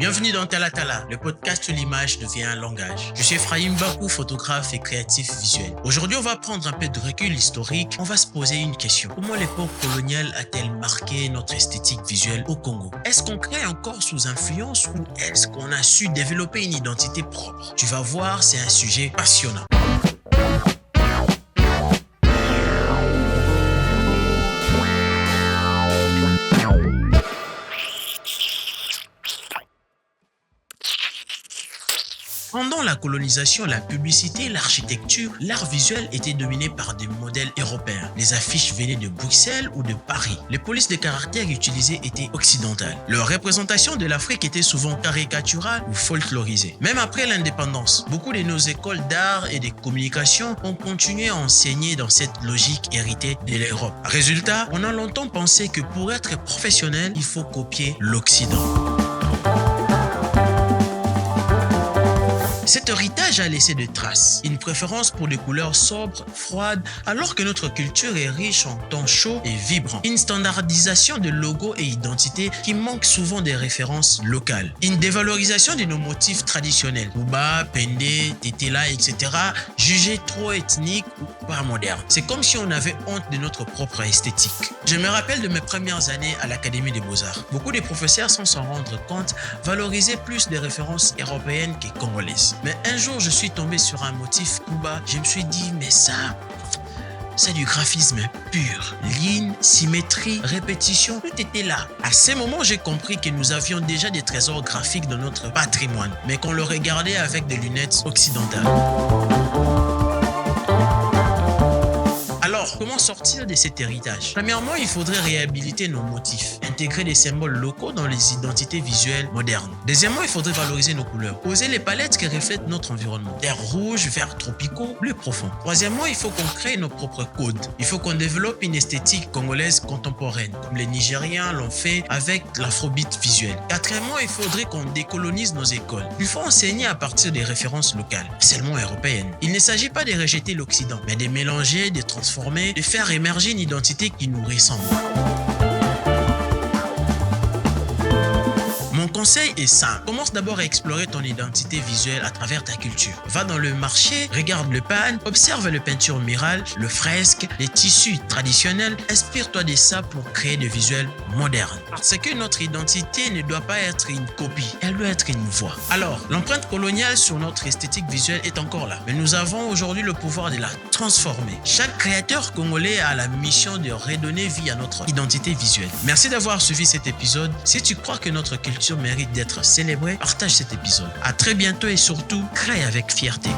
Bienvenue dans Tala Tala, le podcast où l'image devient un langage. Je suis Ephraim Bakou, photographe et créatif visuel. Aujourd'hui, on va prendre un peu de recul historique. On va se poser une question. Comment l'époque coloniale a-t-elle marqué notre esthétique visuelle au Congo? Est-ce qu'on crée encore sous influence ou est-ce qu'on a su développer une identité propre? Tu vas voir, c'est un sujet passionnant. Pendant la colonisation, la publicité, l'architecture, l'art visuel étaient dominés par des modèles européens. Les affiches venaient de Bruxelles ou de Paris. Les polices de caractère utilisées étaient occidentales. Leur représentation de l'Afrique était souvent caricaturale ou folklorisée. Même après l'indépendance, beaucoup de nos écoles d'art et de communication ont continué à enseigner dans cette logique héritée de l'Europe. Résultat, on a longtemps pensé que pour être professionnel, il faut copier l'Occident. Cet héritage a laissé des traces, une préférence pour des couleurs sobres, froides, alors que notre culture est riche en tons chauds et vibrants. Une standardisation de logos et identités qui manque souvent des références locales. Une dévalorisation de nos motifs traditionnels, Bouba, Pendé, Tetela, etc., jugés trop ethniques ou pas modernes. C'est comme si on avait honte de notre propre esthétique. Je me rappelle de mes premières années à l'Académie des Beaux-Arts. Beaucoup de professeurs, sans s'en rendre compte, valorisaient plus des références européennes que congolaises. Mais un jour, je suis tombé sur un motif Bouba. Je me suis dit, mais ça, c'est du graphisme pur. Ligne, symétrie, répétition, tout était là. À ce moment, j'ai compris que nous avions déjà des trésors graphiques dans notre patrimoine, mais qu'on le regardait avec des lunettes occidentales. Alors, comment sortir de cet héritage? Premièrement, il faudrait réhabiliter nos motifs, intégrer des symboles locaux dans les identités visuelles modernes. Deuxièmement, il faudrait valoriser nos couleurs, poser les palettes qui reflètent notre environnement. Vert rouge, vert tropicaux, bleu profond. Troisièmement, il faut qu'on crée nos propres codes. Il faut qu'on développe une esthétique congolaise contemporaine, comme les Nigériens l'ont fait avec l'afrobeat visuel. Quatrièmement, il faudrait qu'on décolonise nos écoles. Il faut enseigner à partir des références locales, seulement européennes. Il ne s'agit pas de rejeter l'Occident, mais de mélanger, de transformer, de faire émerger une identité qui nous ressemble. Mon conseil est simple. Commence d'abord à explorer ton identité visuelle à travers ta culture. Va dans le marché, regarde le pan, observe les peintures murales, le fresque, les tissus traditionnels. Inspire-toi de ça pour créer des visuels modernes. Parce que notre identité ne doit pas être une copie, elle doit être une voix. Alors, l'empreinte coloniale sur notre esthétique visuelle est encore là. Mais nous avons aujourd'hui le pouvoir de la transformer. Chaque créateur congolais a la mission de redonner vie à notre identité visuelle. Merci d'avoir suivi cet épisode. Si tu crois que notre culture mérite d'être célébrée, partage cet épisode. À très bientôt et surtout, crée avec fierté.